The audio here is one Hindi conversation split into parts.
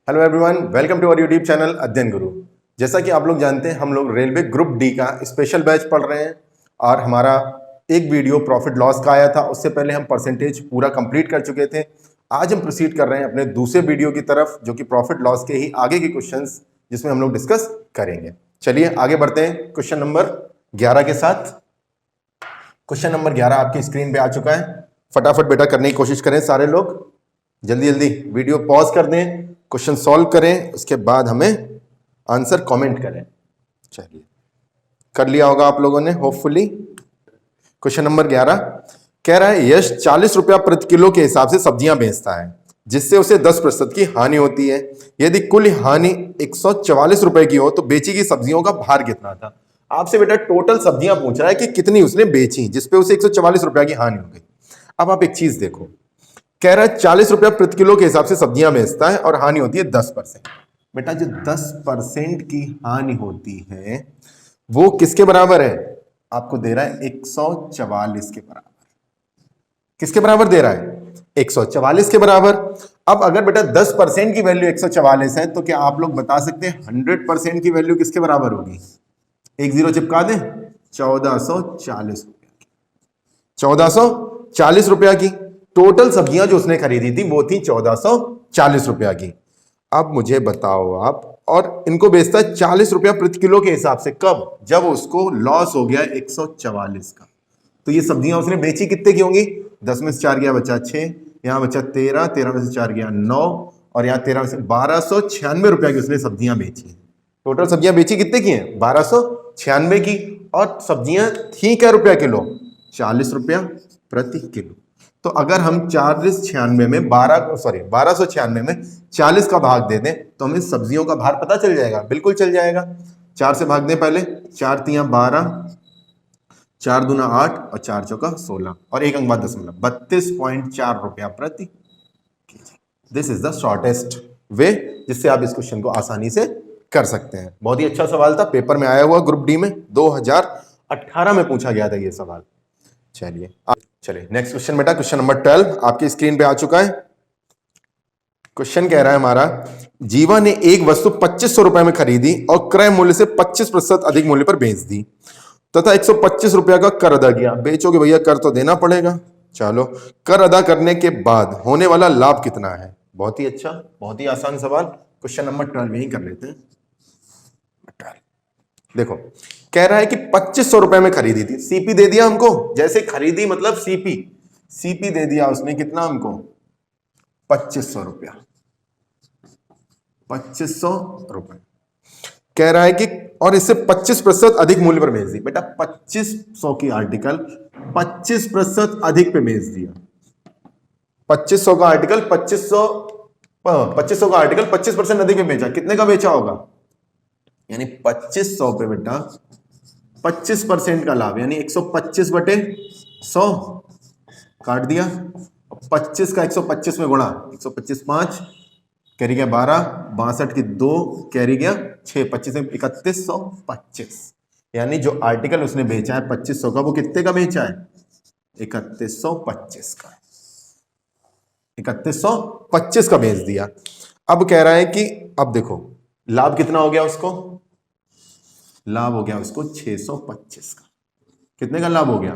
Hello everyone, welcome to our YouTube channel Adhyayan Guru. जैसा कि आप लोग जानते हैं, हम लोग रेलवे ग्रुप डी का स्पेशल बैच पढ़ रहे हैं और हमारा एक वीडियो प्रॉफिट लॉस का आया था। उससे पहले हम परसेंटेज पूरा कंप्लीट कर चुके थे। आज हम प्रोसीड कर रहे हैं अपने दूसरे वीडियो की तरफ, जो कि प्रॉफिट लॉस के ही आगे के क्वेश्चंस जिसमें हम लोग डिस्कस करेंगे। चलिए आगे बढ़ते हैं क्वेश्चन नंबर 11 के साथ। क्वेश्चन नंबर 11 आपकी स्क्रीन पे आ चुका है। फटाफट बेटा करने की कोशिश करें सारे लोग, जल्दी जल्दी वीडियो पॉज कर दें, क्वेश्चन सॉल्व करें, उसके बाद हमें आंसर कमेंट करें। चलिए कर लिया होगा आप लोगों ने होपफुली। क्वेश्चन नंबर 11 कह रहा है यश 40 रुपया प्रति किलो के हिसाब से सब्जियां बेचता है, जिससे उसे 10% की हानि होती है। यदि कुल हानि 144 रुपए की हो तो बेची गई सब्जियों का भार कितना था। आपसे बेटा टोटल सब्जियां पूछ रहा है कि कितनी उसने बेची, जिसपे उसे 144 रुपया की हानि हो गई। अब आप एक चीज देखो, कह रहा है 40 रुपया प्रति किलो के हिसाब से सब्जियां बेचता है और हानि होती है 10%। बेटा जो 10% की हानि होती है वो किसके बराबर है? आपको दे रहा है 144 के बराबर। किसके बराबर दे रहा है? 144 के बराबर। अब अगर बेटा 10% की वैल्यू 144 है तो क्या आप लोग बता सकते हैं 100% की वैल्यू किसके बराबर होगी? एक जीरो चिपका दें, 1440 रुपया की। 1440 रुपया की टोटल सब्जियां जो उसने खरीदी थी वो थी 1440 रुपया की। अब मुझे बताओ आप, और इनको बेचता है 40 रुपया प्रति किलो के हिसाब से। कब? जब उसको लॉस हो गया 144 का। तो ये सब्जियां उसने बेची कितने की होंगी? 10 में से 4 गया बचा 6, यहां बचा 13, 13 में से 4 गया 9, और यहां 13 में से 1296 रुपया की उसने सब्जियां बेची। टोटल सब्जियां बेची कितने की हैं? 1296 की। और सब्जियां थी क्या रुपया किलो? 40 रुपया प्रति किलो। तो अगर हम 4096 में 1296 में 40 का भाग दे दें तो हमें सब्जियों का भार पता चल जाएगा। बिल्कुल चल जाएगा। 4 से भाग दें पहले, 4 तियां 12, 4 दूना 8 और 4 चौका 16 और एक अंक बाद दशमलव, 32.4 रुपया प्रति KG. This is the shortest वे जिससे आप इस क्वेश्चन को आसानी से कर सकते हैं। बहुत ही अच्छा सवाल था, पेपर में आया हुआ ग्रुप डी में 2018 में पूछा गया था ये सवाल। चलिए नेक्स्ट क्वेश्चन बेटा, क्वेश्चन नंबर 12 आपकी स्क्रीन पे आ चुका है। क्वेश्चन कह रहा है हमारा, जीवा ने एक वस्तु 2500 रुपए में खरीदी और क्रय मूल्य से 25% अधिक मूल्य पर बेच दी तथा 125 रुपया का कर अदा किया। बेचोगे भैया, कर तो देना पड़ेगा। चलो, कर अदा करने के बाद होने वाला लाभ कितना है? बहुत ही अच्छा, बहुत ही आसान सवाल। क्वेश्चन नंबर 12 यही कर लेते हैं। देखो, कह रहा है कि 2500 रुपए में खरीदी थी, सीपी दे दिया हमको। जैसे खरीदी मतलब सीपी, सीपी दे दिया उसने कितना हमको? 2500 रुपया। 2500 रुपए कह रहा है कि, और इससे 25% अधिक मूल्य पर बेच दी। बेटा 2500 की आर्टिकल 25% अधिक पे बेच दिया। 2500 का आर्टिकल 2500 का आर्टिकल 25% अधिक पे बेचा। कितने का बेचा होगा? यानी 2500 पे बेटा 25% का लाभ, यानी 125 बटे 100 काट दिया। 25 का 125 में गुणा, 125 5 कैरी गया 12, 62 की 2 कैरी गया 6, 25 में 3125। यानी जो आर्टिकल उसने बेचा है 2500 का, वो कितने का बेचा है? 3125 का। 3125 का बेच दिया। अब कह रहा है कि, अब देखो लाभ कितना हो गया उसको? लाभ हो गया उसको 625 का। कितने का लाभ हो गया?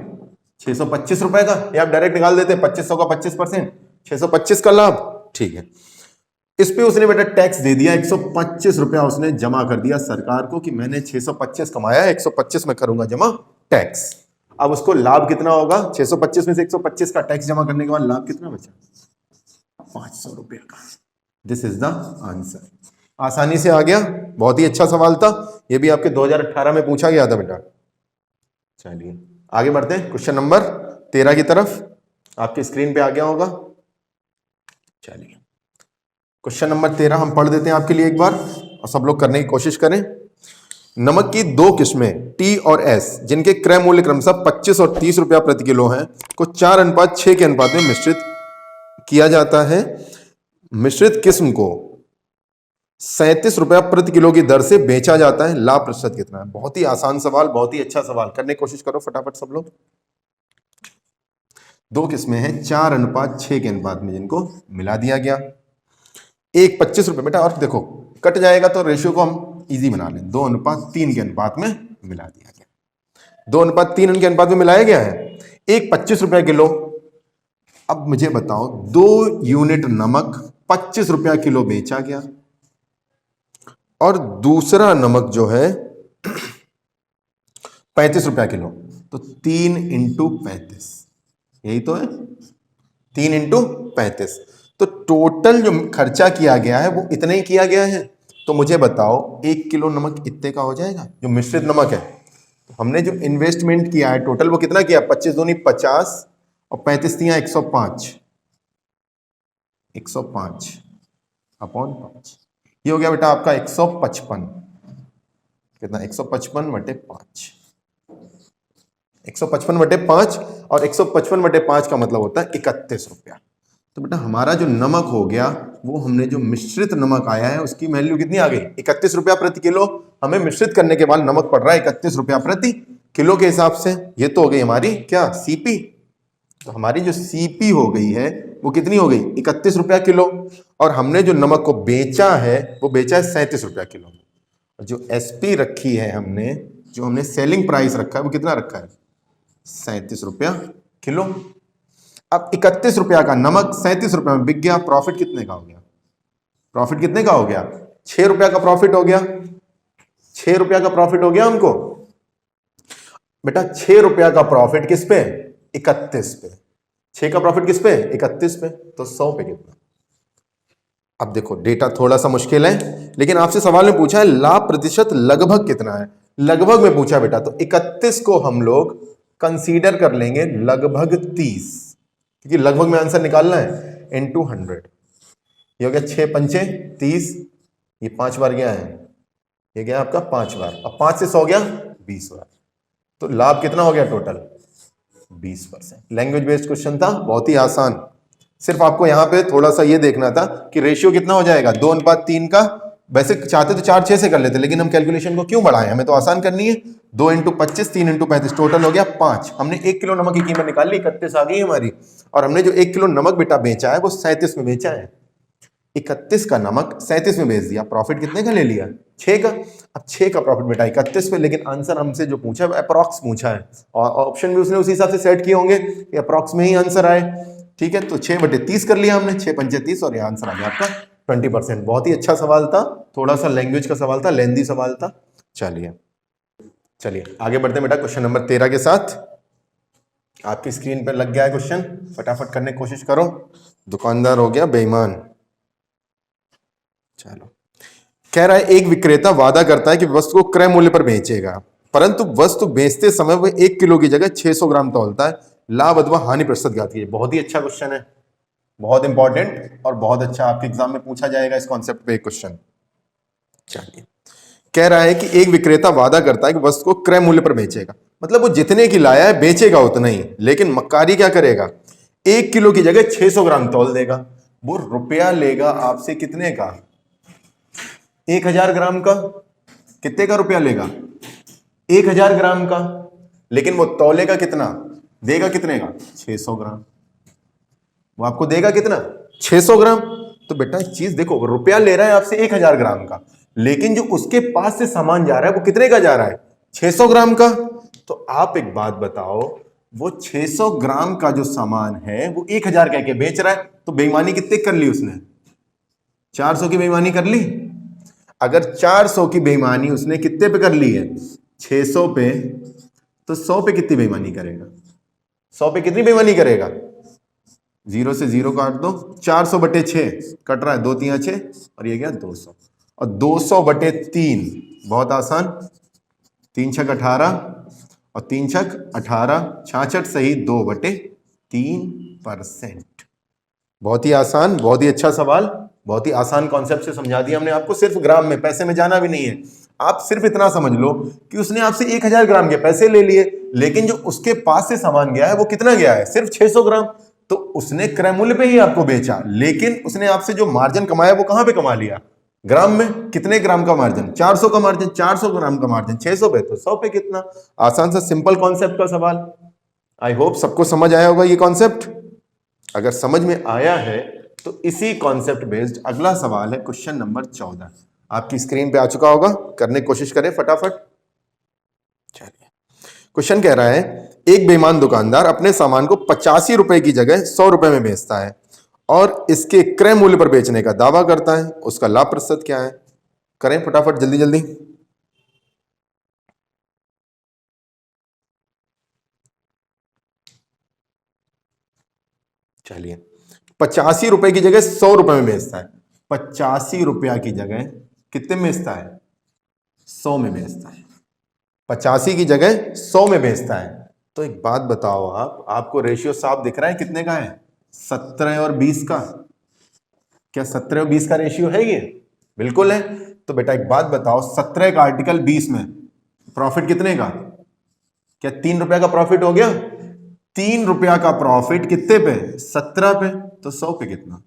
625 रुपए का। या आप डायरेक्ट निकाल देते 2500 का 25%, 625 का लाभ। ठीक है, इस पे उसने बेटा टैक्स दे दिया 125 रुपया उसने जमा कर दिया सरकार को कि मैंने 625 कमाया है, 125 में करूंगा जमा टैक्स। अब उसको लाभ कितना होगा? 625 में से 125 का टैक्स जमा करने के बाद लाभ कितना बचा? 500 रुपया का। This is the answer. आसानी से आ गया, बहुत ही अच्छा सवाल था। यह भी आपके 2018 में पूछा गया था बेटा। चलिए आगे बढ़ते हैं क्वेश्चन नंबर 13 की तरफ। आपकी स्क्रीन पे आ गया होगा। चलिए क्वेश्चन नंबर 13 हम पढ़ देते हैं आपके लिए एक बार, और सब लोग करने की कोशिश करें। नमक की दो किस्में टी और एस, जिनके क्रय मूल्य क्रमशः 25 और 30 रुपया प्रति किलो हैं, को 4:6 के अनुपात में मिश्रित किया जाता है। मिश्रित किस्म को 37 रुपया प्रति किलो की दर से बेचा जाता है। लाभ प्रतिशत कितना है? बहुत ही आसान सवाल, बहुत ही अच्छा सवाल। करने की कोशिश करो फटाफट सब लोग। दो किस्में हैं 4:6 के अनुपात में, जिनको मिला दिया गया। एक 25 रुपये बेटा, और देखो कट जाएगा तो रेशियो को हम इजी बना लें, 2:3 के अनुपात में मिला दिया गया, 2:3 के अनुपात में मिलाया गया है। एक 25 रुपया किलो। अब मुझे बताओ 2 यूनिट नमक 25 रुपया किलो बेचा गया, और दूसरा नमक जो है 35 रुपया किलो, तो 3 इंटू 35, यही तो है, 3 इंटू 35। तो टोटल जो खर्चा किया गया है वो इतना ही किया गया है। तो मुझे बताओ 1 किलो नमक इतने का हो जाएगा, जो मिश्रित नमक है। तो हमने जो इन्वेस्टमेंट किया है टोटल वो कितना किया, 25 दूनी 50 और 35 दिया 105, 105 अपॉन 5, ये हो गया बेटा आपका 155। कितना, 155/5, 155/5, और 155/5 का मतलब होता है 31 रुपया। तो बेटा हमारा जो नमक हो गया वो हमने जो मिश्रित नमक आया है उसकी वैल्यू कितनी आ गई, 31 रुपया प्रति किलो। हमें मिश्रित करने के बाद नमक पड़ रहा है 31 रुपया प्रति किलो के हिसाब से। ये तो हो गई हमारी क्या, सीपी। तो हमारी जो सीपी हो गई है वो कितनी हो गई, 31 रुपया किलो। और हमने जो नमक को बेचा है वो बेचा है 37 रुपया किलो। और जो एसपी रखी है हमने, जो हमने सेलिंग प्राइस रखा है वो कितना रखा है, 37 रुपया किलो। अब 31 रुपया का नमक 37 रुपया में बिक गया, प्रॉफिट कितने का हो गया, प्रॉफिट कितने का हो गया, 6 रुपया का प्रॉफिट हो गया, 6 रुपया का प्रॉफिट हो गया हमको। बेटा 6 रुपया का प्रॉफिट किस पे, 31 पे। 6 का प्रॉफिट किस पे, 31 पे, तो 100 पे कितना। अब देखो डेटा थोड़ा सा मुश्किल है, लेकिन आपसे सवाल में पूछा है लाभ प्रतिशत लगभग कितना है, लगभग में पूछा बेटा। तो 31 को हम लोग कंसीडर कर लेंगे लगभग 30, क्योंकि लगभग में आंसर निकालना है, इनटू 100। ये हो गया 6 पंचे 30, ये 5 बार गया है, ये गया आपका 5 बार, अब 5 से 100 गया 20 बार। तो लाभ कितना हो गया टोटल, 20%। लैंग्वेज बेस्ड क्वेश्चन था, बहुत ही आसान। सिर्फ आपको यहां पे थोड़ा सा ये देखना था कि रेशियो कितना हो जाएगा, 2:3 का। वैसे चाहते तो 4-6 से कर लेते, लेकिन हम कैलकुलेशन को क्यों बढ़ाएं, हमें तो आसान करनी है। 2 इंटू 25, 3 इंटू 35, टोटल हो गया 5। हमने 1 किलो नमक की कीमत निकाल ली, 31 आ गई हमारी। और हमने जो 1 किलो नमक बेटा बेचा है वो 37 में बेचा है। 31 का नमक 37 में बेच दिया, प्रॉफिट कितने का ले लिया, 6 का। अब 6 का प्रॉफिट बेटा 31 पे, लेकिन आंसर हमसे जो पूछा है अप्रॉक्स पूछा है, और ऑप्शन भी उसने उसी हिसाब से सेट किए होंगे कि अप्रॉक्स में ही आंसर आए। ठीक है, तो 6/30 कर लिया हमने, 6 पंचे 30, और ये आंसर आ गया आपका 20%। बहुत ही अच्छा सवाल था, थोड़ा सा लैंग्वेज का सवाल था, लेंदी सवाल था। चलिए आगे बढ़ते हैं बेटा क्वेश्चन नंबर 13 के साथ। आपकी स्क्रीन पर लग गया है क्वेश्चन, फटाफट करने की कोशिश करो। दुकानदार हो गया बेईमान। चलो, कह रहा है एक विक्रेता वादा करता है कि वस्तु को क्रय मूल्य पर बेचेगा, परंतु वस्तु बेचते समय वह 1 किलो की जगह 600 ग्राम तौलता है। लाभ अथवा हानि प्रतिशत ज्ञात कीजिए। बहुत ही अच्छा क्वेश्चन है, बहुत इंपॉर्टेंट, और बहुत अच्छा आपके एग्जाम में पूछा जाएगा इस कॉन्सेप्ट पे क्वेश्चन। चलिए, कह रहा है कि एक विक्रेता वादा करता है कि वस्तु को क्रय मूल्य पर बेचेगा, मतलब वो जितने की लाया है बेचेगा उतना ही, लेकिन मक्कारी क्या करेगा, 1 किलो की जगह 600 ग्राम तौल देगा। वो रुपया लेगा आपसे कितने का, 1000 ग्राम का। कितने का रुपया लेगा, 1000 ग्राम का, लेकिन वो तौलेगा कितना, देगा कितने का, 600 ग्राम। वो आपको देगा कितना, 600 ग्राम। तो बेटा एक चीज देखो, रुपया ले रहा है आपसे 1000 ग्राम का, लेकिन जो उसके पास से सामान जा रहा है वो कितने का जा रहा है, 600 ग्राम का। तो आप एक बात बताओ, वो 600 ग्राम का जो सामान है वो 1000 कह के बेच रहा है, तो बेईमानी कितने कर ली उसने, 400 की बेईमानी कर ली। अगर 400 की बेईमानी उसने कितने पे कर ली है, 600 पे, तो 100 पे कितनी बेईमानी करेगा, 100 पे कितनी बेईमानी करेगा, 0 से 0 काट दो, 400/6 कट रहा है, 2 3 6, और ये गया 200, और 200/3, बहुत आसान, 3 छक 18, और 3 छक 18, 66 सही 2/3%। बहुत ही आसान, बहुत ही अच्छा सवाल, बहुत ही आसान कॉन्सेप्ट से समझा दिया हमने आपको। सिर्फ ग्राम में, पैसे में जाना भी नहीं है। आप सिर्फ इतना समझ लो कि उसने आपसे 1000 ग्राम के पैसे ले लिए, लेकिन जो उसके पास से सामान गया है वो कितना गया है, सिर्फ 600 ग्राम। तो उसने क्रय मूल्य पे ही आपको बेचा, लेकिन उसने आपसे जो मार्जिन कमाया वो कहां पे कमा लिया, ग्राम में। कितने ग्राम का मार्जिन, 400 का मार्जिन, 400 ग्राम का मार्जिन, 600 पे, तो 100 पे कितना। आसान सा सिंपल कॉन्सेप्ट का सवाल। आई होप सबको समझ आया होगा ये कॉन्सेप्ट। अगर समझ में आया है तो इसी कॉन्सेप्ट बेस्ड अगला सवाल है क्वेश्चन नंबर 14। आपकी स्क्रीन पे आ चुका होगा, करने की कोशिश करें फटाफट। चलिए, क्वेश्चन कह रहा है एक बेईमान दुकानदार अपने सामान को 85 रुपए की जगह 100 रुपए में बेचता है और इसके क्रय मूल्य पर बेचने का दावा करता है, उसका लाभ प्रतिशत क्या है? करें फटाफट जल्दी जल्दी। चलिए, 85 रुपए की जगह 100 रुपए में बेचता है। 85 रुपया की जगह कितने में बेचता है? 100 में बेचता है। 85 की जगह 100 में बेचता है। तो एक बात बताओ, आपको रेशियो साफ दिख रहा है कितने का है? 17 और 20 का। क्या 17 और 20 का रेशियो है ये? बिल्कुल है। तो बेटा एक बात बताओ, 17 का आर्टिकल 20 में प्रॉफिट कितने का? क्या 3 रुपया का प्रॉफिट हो गया? 3 रुपया का प्रॉफिट कितने पे? 17 पे। तो 100 पे कितना?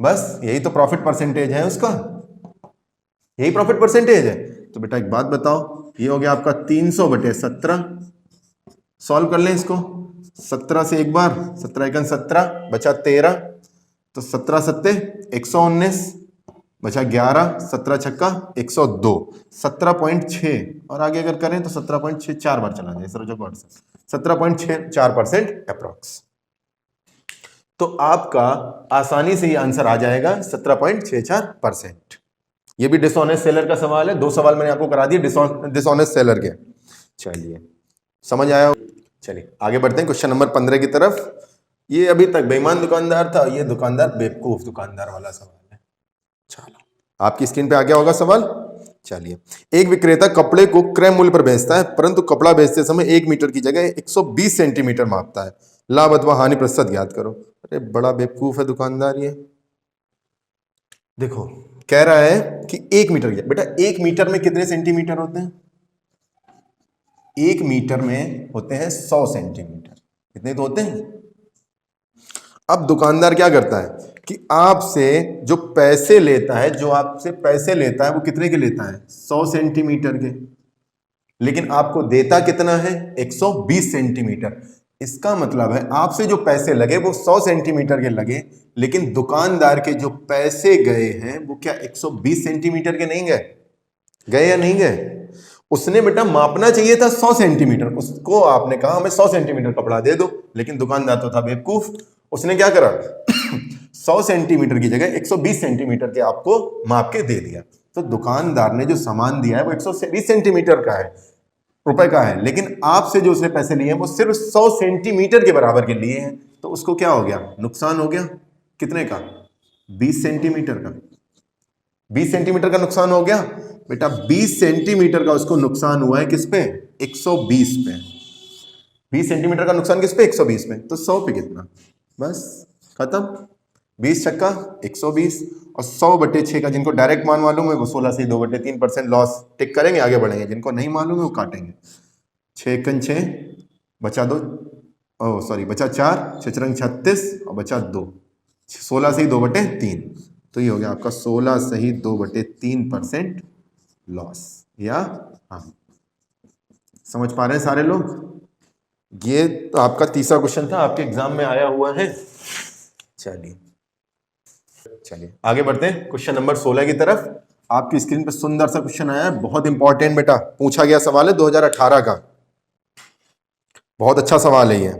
बस यही तो प्रॉफिट परसेंटेज है उसका, यही प्रॉफिट परसेंटेज है। तो बेटा एक बात बताओ, ये हो गया आपका 300/17। सॉल्व कर लें इसको। 17 से एक बार, 17 एकन 17 बचा 13, तो 17 सत्ते 119 बचा 11, 17 छक्का 102, 17.6 और आगे अगर करें तो 17.64 बार चला जाए सर, 17.64% अप्रोक्स। तो आपका आसानी से ये आंसर आ जाएगा 17.64%। ये भी डिसऑनेस्ट सेलर का सवाल है। 2 सवाल मैंने आपको करा दिए डिसऑनेस्ट सेलर के। चलिए, समझ आया? चलिए आगे बढ़ते हैं क्वेश्चन नंबर 15 की तरफ। ये अभी तक बेईमान दुकानदार था, ये दुकानदार बेवकूफ दुकानदार वाला सवाल है। चलो, आपकी स्क्रीन पे आ गया होगा सवाल। चलिए, एक विक्रेता कपड़े को क्रय मूल्य पर बेचता है, परंतु कपड़ा बेचते समय 1 मीटर की जगह 120 सेंटीमीटर मापता है। लाभ अथवा हानि प्रतिशत ज्ञात करो। अरे बड़ा बेवकूफ है दुकानदार ये। देखो, कह रहा है कि 1 मीटर, बेटा 1 मीटर में कितने सेंटीमीटर होते हैं? 1 मीटर में होते हैं 100 सेंटीमीटर। कितने तो होते हैं? अब दुकानदार क्या करता है कि आपसे जो पैसे लेता है, वो कितने के लेता है? 100 सेंटीमीटर के। लेकिन आपको देता कितना है? 120 सेंटीमीटर। इसका मतलब है आपसे जो पैसे लगे वो 100 सेंटीमीटर के लगे, लेकिन दुकानदार के जो पैसे गए हैं वो क्या 120 सेंटीमीटर के नहीं गए? गए या नहीं गए? उसने बेटा मापना चाहिए था 100 सेंटीमीटर, उसको आपने कहा हमें 100 सेंटीमीटर कपड़ा दे दो, लेकिन दुकानदार तो था बेवकूफ। उसने क्या करा 100 सेंटीमीटर की जगह 120 सेंटीमीटर के आपको माप के दे दिया। तो दुकानदार ने जो सामान दिया है वो 120 सेंटीमीटर का है, रुपए का है, लेकिन आपसे जो उसने पैसे लिए हैं वो सिर्फ 100 सेंटीमीटर के बराबर के लिए हैं। तो उसको क्या हो गया? नुकसान हो गया। कितने का? 20 सेंटीमीटर का। 20 सेंटीमीटर का नुकसान हो गया। बेटा 20 सेंटीमीटर का उसको नुकसान हुआ है किस पे? 120 पे। 20 सेंटीमीटर का नुकसान किस पे? 120 पे। तो 100 पे कितना? बस खत्म। 20 छक्का 120 और 100/6 का जिनको डायरेक्ट मान मालूम है वो 16 से 2/3% लॉस टिक करेंगे, आगे बढ़ेंगे। जिनको नहीं मालूम है वो काटेंगे। 6 बचा 2, बचा 4, 6 36 और बचा 2, 16 से 2/3। तो ये हो गया आपका 16 से 2/3% लॉस। या हाँ, समझ पा रहे हैं सारे लोग? ये तो आपका तीसरा क्वेश्चन था, आपके एग्जाम में आया हुआ है। चलिए आगे बढ़ते हैं क्वेश्चन नंबर 16 की तरफ। आपकी स्क्रीन पर सुंदर सा क्वेश्चन आया है, बहुत इंपॉर्टेंट बेटा, पूछा गया सवाल है 2018 का। बहुत अच्छा सवाल है ये,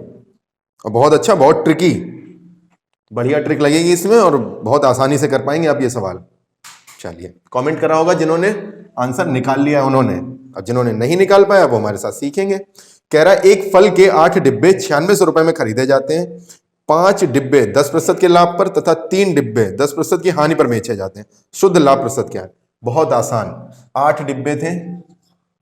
और बहुत ट्रिकी, बढ़िया ट्रिक लगेगी इसमें और बहुत आसानी से कर पाएंगे आप ये सवाल। चलिए, कमेंट करा होगा जिन्होंने आंसर निकाल लिया है उन्होंने, अब जिन्होंने नहीं निकाल पाया वो हमारे साथ सीखेंगे। कह रहा है एक फल के 8 डिब्बे 9600 रुपए में खरीदे जाते हैं। 5 डिब्बे 10% के लाभ पर तथा 3 डिब्बे 10% की हानि पर बेचे जाते हैं। शुद्ध लाभ प्रतिशत क्या है? बहुत आसान। 8 डिब्बे थे,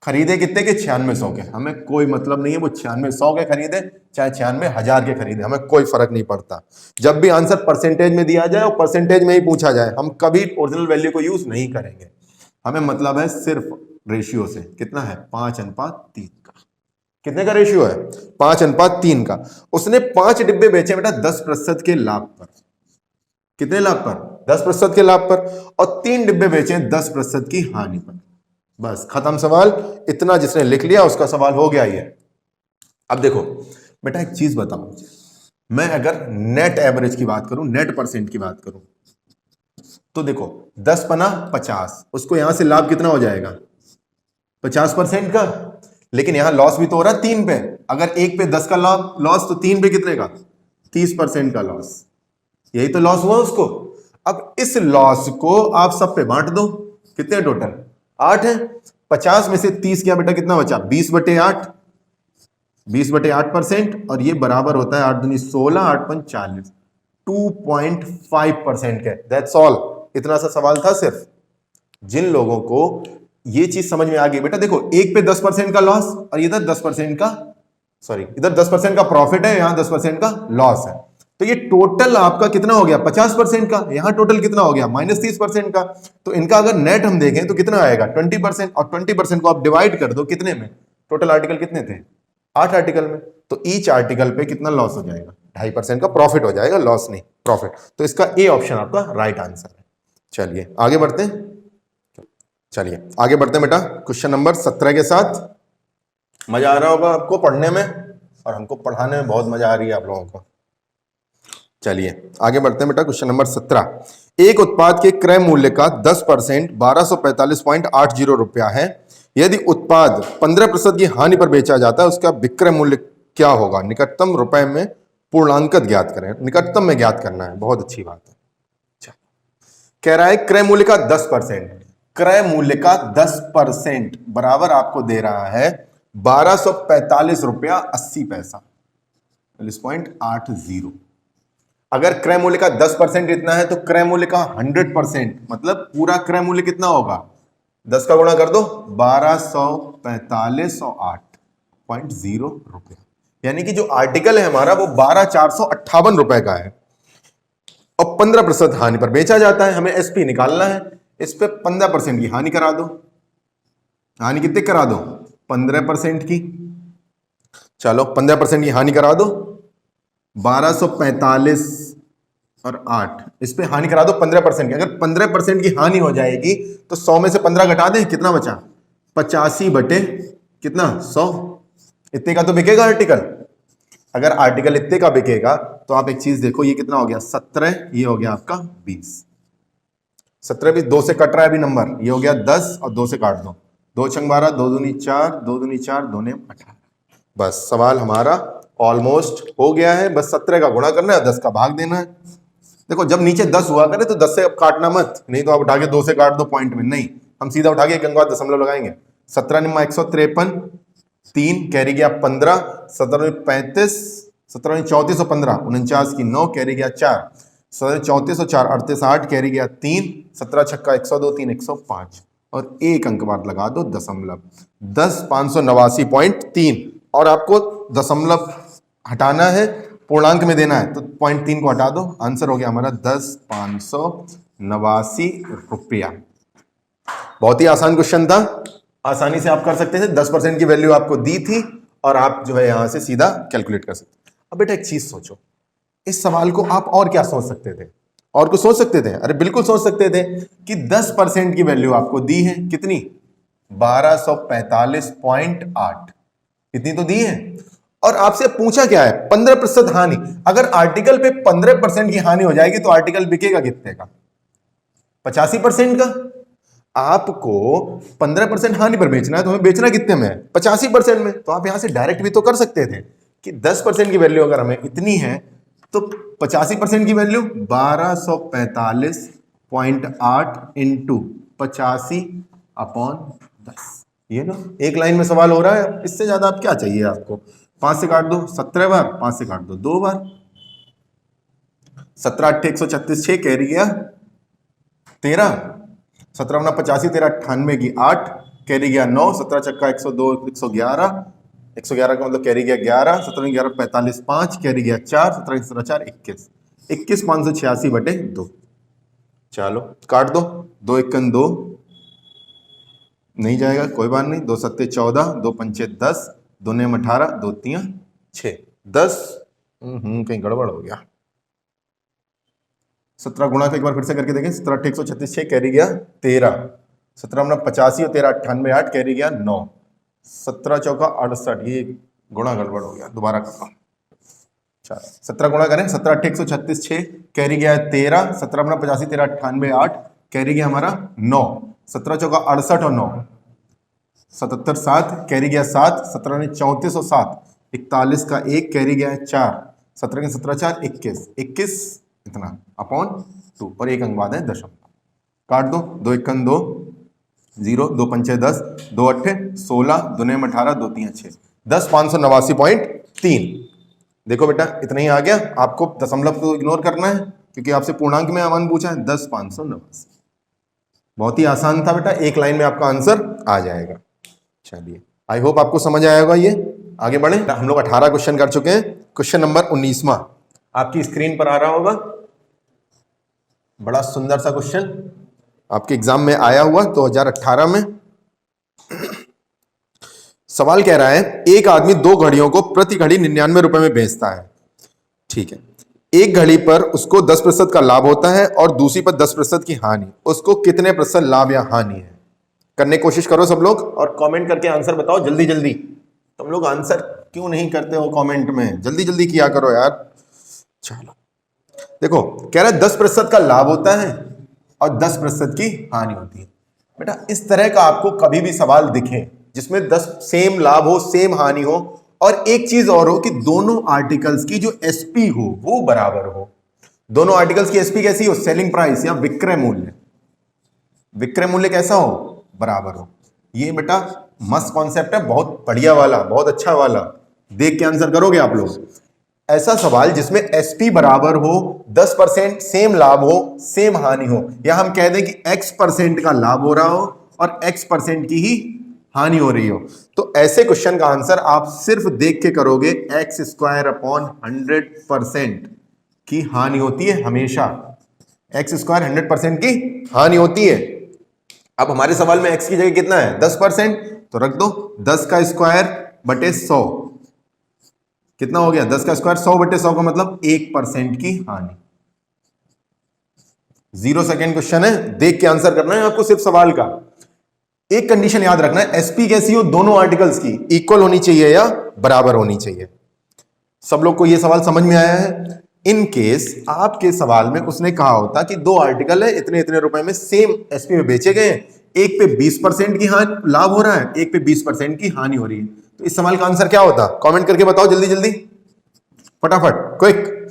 खरीदे कितने के? 9600 के। हमें कोई मतलब नहीं है वो 9600 के खरीदे चाहे 96,000 के खरीदे, हमें कोई फर्क नहीं पड़ता। जब भी आंसर परसेंटेज में दिया जाए और परसेंटेज में ही पूछा जाए, हम कभी ओरिजिनल वैल्यू को यूज नहीं करेंगे। हमें मतलब है सिर्फ रेशियो से। कितना है? 5:3 का। कितने का रेशियो है? 5:3 का। उसने 5 डिब्बे बेचे बेटा 10% के लाभ पर। कितने लाभ पर? 10% के लाभ पर। और 3 डिब्बे बेचे 10% की हानि पर। बस खत्म सवाल। इतना जिसने लिख लिया उसका सवाल हो गया ये। अब देखो बेटा एक चीज बताओ, मैं अगर नेट एवरेज की बात करूं, नेट परसेंट की बात करूं, तो देखो 10 पना 50, उसको यहां से लाभ कितना हो जाएगा 50% का। लेकिन यहां लॉस भी तो हो रहा है 3 पे। अगर 1 पे 10 का लॉस तो 3 पे कितने का 30% का लॉस। यही तो लॉस हुआ उसको। अब इस लॉस को आप सब पे बांट दो, कितने टोटल 8 है। 50 में से 30 क्या बेटा कितना बचा 20/8, 20/8%। और ये बराबर होता है 8 दूनी 16, 8 पंच 40, 2.5% के। That's all. इतना सा सवाल था सिर्फ। जिन लोगों को ये चीज समझ में आ गई बेटा, देखो 1 पे 10% का लॉस और इधर 10% का, सॉरी इधर 10% का प्रॉफिट है, यहां 10% का लॉस है। तो ये टोटल आपका कितना हो गया 50% का, यहां टोटल कितना हो गया -30% का। तो इनका अगर नेट हम देखें तो कितना आएगा 20%। और 20% को आप डिवाइड कर दो कितने में, टोटल आर्टिकल कितने थे 8 आर्टिकल में, तो ईच आर्टिकल पे कितना लॉस हो जाएगा 2.5% का प्रॉफिट हो जाएगा, लॉस नहीं प्रॉफिट। तो इसका ए ऑप्शन आपका राइट आंसर है। चलिए आगे बढ़ते हैं, चलिए आगे बढ़ते हैं बेटा क्वेश्चन नंबर 17 के साथ। मजा आ रहा होगा आपको पढ़ने में, और हमको पढ़ाने में बहुत मजा आ रही है आप लोगों को। चलिए आगे बढ़ते हैं बेटा क्वेश्चन नंबर 17। एक उत्पाद के क्रय मूल्य का 10% 1245.80 रुपया है। यदि उत्पाद 15% की हानि पर बेचा जाता है, उसका विक्रय मूल्य क्या होगा। निकटतम रुपए में पूर्णांकत ज्ञात करें। निकटतम में ज्ञात करना है, बहुत अच्छी बात है। कह रहा है क्रय मूल्य का 10%, क्रय मूल्य का 10% बराबर आपको दे रहा है 1245 रुपया 80 पैसा, 40.80। अगर क्रय मूल्य का 10% इतना है तो क्रय मूल्य का 100% मतलब पूरा क्रय मूल्य कितना होगा, 10 का गुणा कर दो 1245 और 8.0 रुपया। यानी कि जो आर्टिकल है हमारा वो 12,458 रुपए का है और 15% हानि पर बेचा जाता है। हमें एसपी निकालना है, इस पे 15% की हानि करा दो। हानि कितने करा दो 15% की। चलो 15% की हानि करा दो, 1245 और 8, इस पे हानि करा दो 15% की। अगर 15% की हानि हो जाएगी तो 100 में से 15 घटा दें, कितना बचा 85 बटे कितना 100। इतने का तो बिकेगा आर्टिकल। अगर आर्टिकल इतने का बिकेगा तो आप एक चीज देखो, ये कितना हो गया 17, ये हो गया आपका 20। 17 भी 2 से कट रहा है अभी नंबर, ये हो गया 10 और 2 से काट दो, 2 छंग 12, 2 दूनी 4, 2 दूनी 4, 2 ने 18। बस सवाल हमारा ऑलमोस्ट हो गया है। बस 17 का गुणा करना है, 10 का भाग देना है। देखो जब नीचे 10 हुआ करे तो 10 से अब काटना मत, नहीं तो आप उठा के 2 से काट दो पॉइंट में, नहीं हम सीधा उठा के गंगा दशमलव लगाएंगे। 17 निम्मा 153, 3 कैरी गया 15, 17 35, 17 34 और 15 49 की 9 कैरी गया 4, 17 34 और 4 38 8 कैरी गया 3, 17 छक्का 102 3 105 और एक अंक बाद लगा दो दशमलव, 10 589.3। और आपको दशमलव हटाना है, पूर्णांक में देना है, तो 0.3 को हटा दो, आंसर हो गया हमारा 10 589 रुपया। बहुत ही आसान क्वेश्चन था, आसानी से आप कर सकते थे। 10% की वैल्यू आपको दी थी और आप जो है यहां से सीधा कैलकुलेट कर सकते। अब बेटा एक चीज सोचो, इस सवाल को आप और क्या सोच सकते थे, और कुछ सोच सकते थे। अरे बिल्कुल सोच सकते थे कि 10% की वैल्यू आपको दी है कितनी 1245.8, इतनी तो दी है। और आपसे पूछा क्या है 15% हानि। अगर आर्टिकल पे 15% की हानि हो जाएगी तो आर्टिकल बिकेगा कितने का 85% का। आपको 15% हानि पर बेचना है तो हमें बेचना कितने में 85% में। तो आप यहां से डायरेक्ट भी तो कर सकते थे कि 10% की वैल्यू अगर हमें इतनी है तो 85% की वैल्यू 1245.8 इंटू 85/10। ये ना एक लाइन में सवाल हो रहा है, इससे ज्यादा आप क्या चाहिए आपको। 5 से काट दो 17 बार, 5 से काट दो 2 बार, 17 8 136 6 कैरी गया 13, 17 85 13 98 की 8 कैरी गया 9, 17 छक्का 102 111, 111 का मतलब कैरी गया 11, 17 11 45 5 कैरी गया 4, 17 4 21 21 586/2। चलो काट दो, 2 1 2 नहीं जाएगा, कोई बात नहीं, 2 7 14, 2 5 10, 2 9 18, 2 3 6 10। कहीं गड़बड़ हो गया। 17 गुणा का एक बार फिर से करके देखें, 17 8 136 6 कैरी गया 13, 17 85 और 13 98 8 कैरी गया 9, 17 चौका 68, ये गुणा गड़बड़ हो गया, दोबारा करता हूं। 17 गुणा करें, 17 8 136 6, कैरी गया 13, 17 अपना 85 13 98 8, कैरी गया हमारा 9, 17 चौका 68 और 9 77 7, कैरी गया 7, 17 ने 34 और 7 41 का 1, कैरी गया 4, 17 के 17 4 21 21 इतना अपॉन 2 और एक अंक बाद है दशमलव, काट दो, 2 1 2 0, 2 पंचे 10, 2 8 16, 2 9 18, 2 3 6, 10 589.3। देखो बेटा इतना ही आ गया, आपको दशमलव को इग्नोर करना है क्योंकि आपसे पूर्णांक में मान पूछा है। 10 589, बहुत ही आसान था बेटा, एक लाइन में आपका आंसर आ जाएगा। चलिए आई होप आपको समझ आया होगा। ये आगे बढ़े, हम लोग 18 क्वेश्चन कर चुके हैं। क्वेश्चन नंबर 19वां आपकी स्क्रीन पर आ रहा होगा, बड़ा सुंदर सा क्वेश्चन आपके एग्जाम में आया हुआ 2018 में। सवाल कह रहा है एक आदमी 2 घड़ियों को प्रति घड़ी 99 रुपए में बेचता है, ठीक है। एक घड़ी पर उसको 10% का लाभ होता है और दूसरी पर 10% की हानि, उसको कितने प्रतिशत लाभ या हानि है? करने की कोशिश करो सब लोग और कमेंट करके आंसर बताओ जल्दी जल्दी। तुम लोग आंसर क्यों नहीं करते हो कमेंट में? जल्दी जल्दी किया करो यार। चलो देखो, कह रहा है 10% का लाभ होता है और 10% की हानि होती है। बेटा इस तरह का आपको कभी भी सवाल दिखे जिसमें 10 सेम लाभ हो, सेम हानि हो, और एक चीज और हो कि दोनों आर्टिकल्स की जो एसपी हो वो बराबर हो। दोनों आर्टिकल्स की एसपी कैसी हो? सेलिंग प्राइस या विक्रय मूल्य, विक्रय मूल्य कैसा हो? बराबर हो। ये बेटा मस्त कॉन्सेप्ट है, बहुत बढ़िया वाला, बहुत अच्छा वाला। देख के आंसर करोगे आप लोग। ऐसा सवाल जिसमें एसपी बराबर हो, 10% सेम लाभ हो, सेम हानि हो, या हम कह दें कि x% का लाभ हो रहा हो और x% की ही हानि हो रही हो, तो ऐसे क्वेश्चन का आंसर आप सिर्फ देख के करोगे। x²/100% की हानि होती है हमेशा। x² 100% की हानि होती है। अब हमारे सवाल में x की जगह कितना है? 10%, तो रख दो 10 का स्क्वायर बटे 100 कितना हो गया? 10 का स्क्वायर 100 बटे 100 का मतलब 1% की हानि। 0 सेकेंड क्वेश्चन है, देख के आंसर करना है आपको सिर्फ सवाल का। एक कंडीशन याद रखना है, एसपी कैसी हो? दोनों आर्टिकल्स की इक्वल होनी चाहिए या बराबर होनी चाहिए। सब लोग को यह सवाल समझ में आया है? इन केस आपके सवाल में उसने कहा होता कि 2 आर्टिकल है, इतने इतने रुपए में सेम एसपी में बेचे गए, एक पे 20% की हानि लाभ हो रहा है, एक पे 20% की हानि हो रही है, तो इस सवाल का आंसर क्या होता? कमेंट करके बताओ जल्दी जल्दी, फटाफट, क्विक।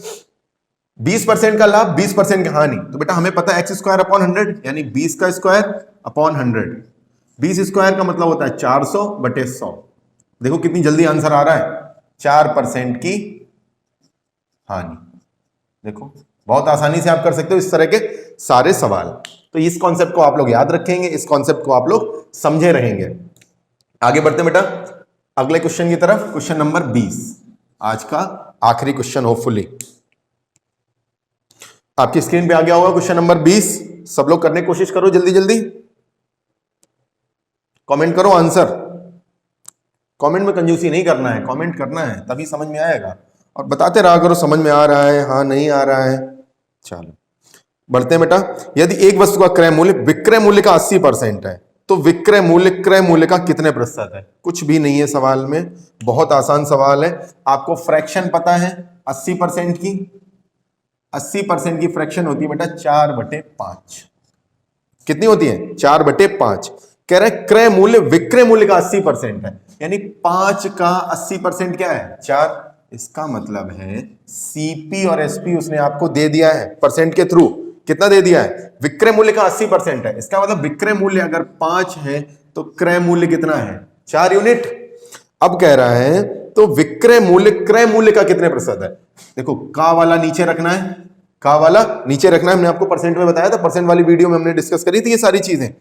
20% का लाभ, 20% की हानि, तो बेटा हमें पता है x²/100 यानी 20 का स्क्वायर अपॉन 100। 20 स्क्वायर का मतलब होता है 400 बटे 100। देखो कितनी जल्दी आंसर आ रहा है, 4% की हानि। देखो बहुत आसानी से आप कर सकते हो इस तरह के सारे सवाल। तो इस कॉन्सेप्ट को आप लोग याद रखेंगे, इस कॉन्सेप्ट को आप लोग समझे रहेंगे। आगे बढ़ते बेटा अगले क्वेश्चन की तरफ। क्वेश्चन नंबर 20, आज का आखिरी क्वेश्चन होपफुली आपकी स्क्रीन पे आ गया होगा। क्वेश्चन नंबर 20, सब लोग करने की कोशिश करो जल्दी जल्दी, कमेंट करो आंसर। कमेंट में कंजूसी नहीं करना है, कमेंट करना है तभी समझ में आएगा, और बताते रहा करो समझ में आ रहा है, हाँ नहीं आ रहा है। चलो बढ़ते हैं बेटा। यदि एक वस्तु का क्रय मूल्य विक्रय मूल्य का 80% है तो विक्रय मूल्य क्रय मूल्य का कितने प्रतिशत है? कुछ भी नहीं है सवाल में, बहुत आसान सवाल है। आपको फ्रैक्शन पता है 80% की, 80% की फ्रैक्शन होती है बेटा 4/5। कितनी होती है? 4/5। कह रहे हैं क्रय मूल्य विक्रय मूल्य का 80% है, यानी 5 का 80% क्या है? 4। इसका मतलब है सीपी और एसपी उसने आपको दे दिया है परसेंट के थ्रू। कितना दे दिया है? विक्रय मूल्य का 80% है, इसका मतलब विक्रय मूल्य अगर 5 है तो क्रय मूल्य कितना है? 4 यूनिट। अब कह रहा है तो विक्रय मूल्य क्रय मूल्य का कितने प्रतिशत है? देखो का वाला नीचे रखना है, का वाला नीचे रखना है। हमने आपको परसेंट में बताया था, परसेंट वाली वीडियो में हमने डिस्कस करी थी ये सारी चीजें।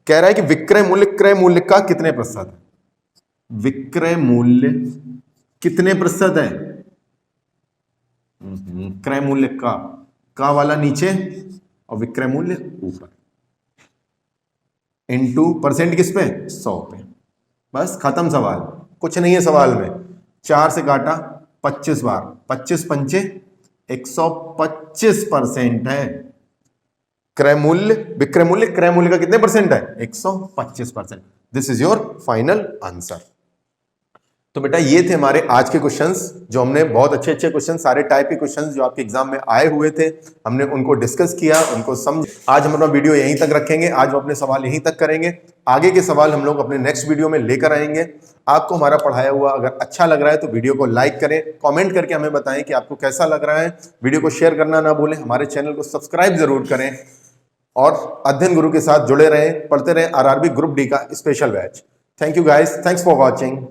कह रहा है कि विक्रय मूल्य क्रय मूल्य का कितने प्रतिशत है? विक्रय मूल्य कितने प्रतिशत है? क्रय मूल्य का वाला नीचे और विक्रय मूल्य ऊपर, इनटू परसेंट किस पे? 100 पे। बस खत्म सवाल, कुछ नहीं है सवाल में। 4 से काटा 25 बार, 25 पंचे 125% है क्रय मूल्य। विक्रय मूल्य क्रय मूल्य का कितने परसेंट है? 125%। This is your final answer. तो बेटा ये थे हमारे आज के क्वेश्चंस, जो हमने बहुत अच्छे अच्छे क्वेश्चन, सारे टाइप के क्वेश्चंस जो आपके एग्जाम में आए हुए थे, हमने उनको डिस्कस किया, उनको समझ। आज हम अपना वीडियो यहीं तक रखेंगे, आज हम अपने सवाल यहीं तक करेंगे। आगे के सवाल हम लोग अपने नेक्स्ट वीडियो में लेकर आएंगे। आपको हमारा पढ़ाया हुआ अगर अच्छा लग रहा है तो वीडियो को लाइक करें, कॉमेंट करके हमें बताएं कि आपको कैसा लग रहा है। वीडियो को शेयर करना ना भूलें, हमारे चैनल को सब्सक्राइब जरूर करें और अध्ययन गुरु के साथ जुड़े रहें, पढ़ते रहें आरआरबी ग्रुप डी का special batch. Thank you guys, thanks for watching.